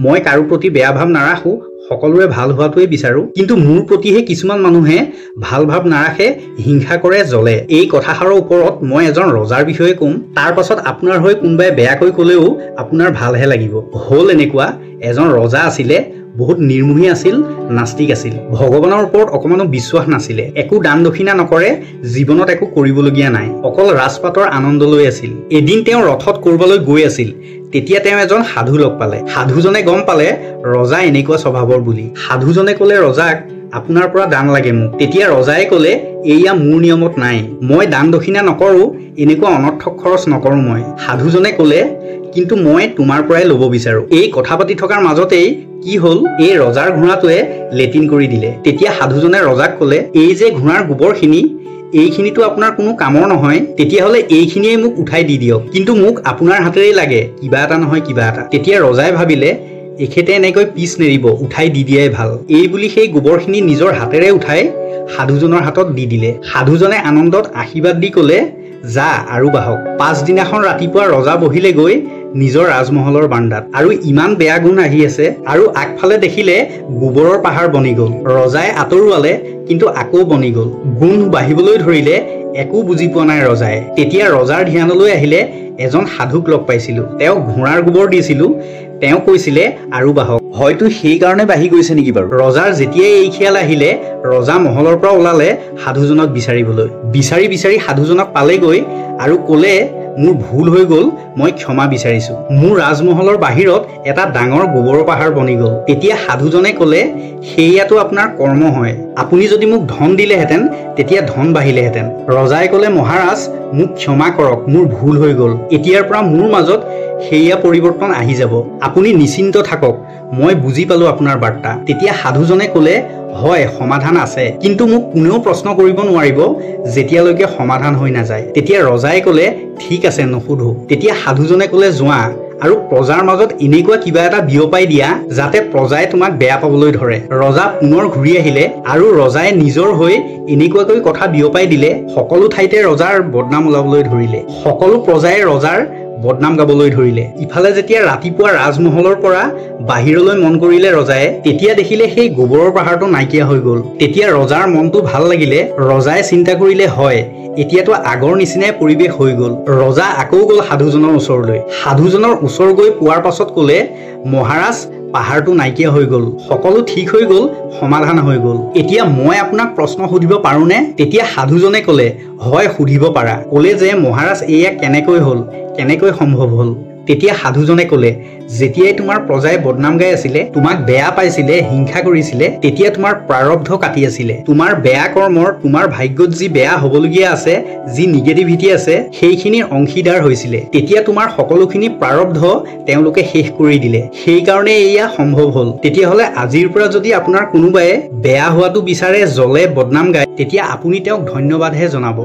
মই কাৰো প্ৰতি বেয়া ভাৱ নাৰাখো, সকলোৰে ভাল হোৱাটোৱে বিচাৰো, কিন্তু মোৰ প্ৰতিহে কিছুমান মানুহে ভাল ভাৱ নাৰাখে, হিংসা কৰে, জ্বলে। এই কথাষাৰৰ ওপৰত মই এজন ৰজাৰ বিষয়ে কম, তাৰ পাছত আপোনাৰ হৈ কোনোবাই বেয়াকৈ ক'লেও আপোনাৰ ভালহে লাগিব। হ'ল এনেকুৱা, এজন ৰজা আছিলে, বহুত নিৰ্মোহী আছিল, নাস্তিক আছিল, ভগৱানৰ ওপৰত অকমানো বিশ্বাস নাছিলে, একো দান দক্ষিণা নকৰে, জীৱনত একো কৰিবলগীয়া নাই, অকল ৰাজপাটৰ আনন্দ লৈ আছিল। এদিন তেওঁ ৰথত কৰবালৈ গৈ আছিল, তেতিয়া তেওঁ এজন সাধু লগ পালে। সাধুজনে গম পালে ৰজা এনেকুৱা স্বভাৱৰ বুলি। সাধুজনে ক'লে ৰজাক, আপোনাৰ পৰা দান লাগে মোক। তেতিয়া ৰজাই ক'লে, এয়া মোৰ নিয়মত নাই, মই দান দক্ষিণা নকৰো, এনেকুৱা অনৰ্থক খৰচ নকৰো মই। সাধুজনে ক'লে, কিন্তু মই তোমাৰ পৰাই ল'ব বিচাৰো। এই কথা পাতি থকাৰ মাজতেই কি হ'ল, এই ৰজাৰ ঘোঁৰাটোৱে লেট্ৰিন কৰি দিলে। তেতিয়া সাধুজনে ৰজাক ক'লে, এই যে ঘোঁৰাৰ গোবৰখিনি, এইখিনিতো আপোনাৰ কোনো কামৰ নহয়, তেতিয়াহ'লে এইখিনিয়ে মোক উঠাই দি দিয়ক, কিন্তু মোক আপোনাৰ হাতেৰেই লাগে, কিবা এটা নহয় কিবা এটা। তেতিয়া ৰজাই ভাবিলে এখেতে এনেকৈ পিছ নেৰিব, উঠাই দি দিয়াই ভাল। এই বুলি সেই গোবৰখিনি নিজৰ হাতেৰে উঠাই সাধুজনৰ হাতত দি দিলে। সাধুজনে আনন্দত আশীৰ্বাদ দি ক'লে, যা আৰু বাহক। পাছদিনাখন ৰাতিপুৱা ৰজা বহিলে গৈ নিজৰ ৰাজমহলৰ বান্দাত, আৰু ইমান বেয়া গুণ আহি আছে, আৰু আগফালে দেখিলে গোবৰৰ পাহাৰ বনি গ'ল। ৰজাই আঁতৰোৱালে, কিন্তু আকৌ বনি গ'ল। গুণ বাঢ়িবলৈ ধৰিলে, একো বুজি পোৱা নাই ৰজাই। তেতিয়া ৰজাৰ ধ্যানলৈ আহিলে, এজন সাধুক লগ পাইছিলো, তেওঁক ঘোঁৰাৰ গোবৰ দিছিলো, তেওঁ কৈছিলে আৰু বাহক। হয়তো সেইকাৰণে বাঢ়ি গৈছে নেকি বাৰু। ৰজাৰ যেতিয়াই এই খেয়াল আহিলে, ৰজা মহলৰ পৰা ওলালে সাধুজনক বিচাৰিবলৈ। বিচাৰি বিচাৰি সাধুজনক পালেগৈ আৰু ক'লে, মোৰ ভুল হৈ গ'ল, মই ক্ষমা বিচাৰিছো, মোৰ ৰাজমহলৰ বাহিৰত এটা ডাঙৰ গোবৰৰ পাহাৰ বনি গ'ল। তেতিয়া সাধুজনে ক'লে, সেয়াটো আপোনাৰ কৰ্ম হয়, আপুনি যদি মোক ধন দিলেহেঁতেন তেতিয়া ধন বাঢ়িলেহেঁতেন। ৰজাই ক'লে, মহাৰাজ মোক ক্ষমা কৰক, মোৰ ভুল হৈ গ'ল, এতিয়াৰ পৰা মোৰ মাজত সেয়া পৰিৱৰ্তন আহি যাব, আপুনি নিশ্চিন্ত থাকক, মই বুজি পালো আপোনাৰ বাৰ্তা। তেতিয়া সাধুজনে ক'লে, হয় সমাধান আছে, কিন্তু মোক কোনেও প্ৰশ্ন কৰিব নোৱাৰিব যেতিয়ালৈকে সমাধান হৈ নাযায়। তেতিয়া ৰজাই ক'লে, ঠিক আছে নুসুধো। তেতিয়া সাধুজনে ক'লে, যোৱা আৰু প্ৰজাৰ মাজত এনেকুৱা কিবা এটা বিয়পাই দিয়া যাতে প্ৰজাই তোমাক বেয়া পাবলৈ ধৰে। ৰজা পুনৰ ঘূৰি আহিলে আৰু ৰজাই নিজৰ হৈ এনেকুৱাকৈ কথা বিয়পাই দিলে, সকলো ঠাইতে ৰজাৰ বদনাম ওলাবলৈ ধৰিলে, সকলো প্ৰজাই ৰজাৰ বদনাম গাবলৈ ধৰিলে। ইফালে যেতিয়া ৰাতিপুৱা ৰাজমহলৰ পৰা বাহিৰলৈ মন কৰিলে ৰজাই, তেতিয়া দেখিলে সেই গোবৰৰ পাহাৰটো নাইকিয়া হৈ গ'ল। তেতিয়া ৰজাৰ মনটো ভাল লাগিলে, ৰজাই চিন্তা কৰিলে, হয় এতিয়াতো আগৰ নিচিনাই পৰিৱেশ হৈ গ'ল। ৰজা আকৌ গ'ল সাধুজনৰ ওচৰলৈ। সাধুজনৰ ওচৰ গৈ পোৱাৰ পাছত ক'লে, মহাৰাজ পাহাৰটো নাইকিয়া হৈ গ'ল, সকলো ঠিক হৈ গ'ল, সমাধান হৈ গ'ল, এতিয়া মই আপোনাক প্ৰশ্ন সুধিব পাৰোনে? তেতিয়া সাধুজনে ক'লে, হয় সুধিব পাৰা। ক'লে যে, মহাৰাজ এয়া কেনেকৈ হ'ল, কেনেকৈ সম্ভৱ হ'ল? তেতিয়া সাধুজনে ক'লে, যেতিয়াই তোমাৰ প্ৰজাই বদনাম গাই আছিলে, তোমাক বেয়া পাইছিলে, হিংসা কৰিছিলে, তেতিয়া তোমাৰ প্ৰাৰব্ধ কাটি আছিলে, তোমাৰ বেয়া কৰ্মৰ, তোমাৰ ভাগ্যত যি বেয়া হ'বলগীয়া আছে, যি নিগেটিভিটি আছে, সেইখিনিৰ অংশীদাৰ হৈছিলে। তেতিয়া তোমাৰ সকলোখিনি প্ৰাৰব্ধ তেওঁলোকে শেষ কৰি দিলে, সেইকাৰণে এয়া সম্ভৱ হ'ল। তেতিয়াহ'লে আজিৰ পৰা যদি আপোনাৰ কোনোবাই বেয়া হোৱাটো বিচাৰে, জ্বলে, বদনাম গায়, তেতিয়া আপুনি তেওঁক ধন্যবাদহে জনাব।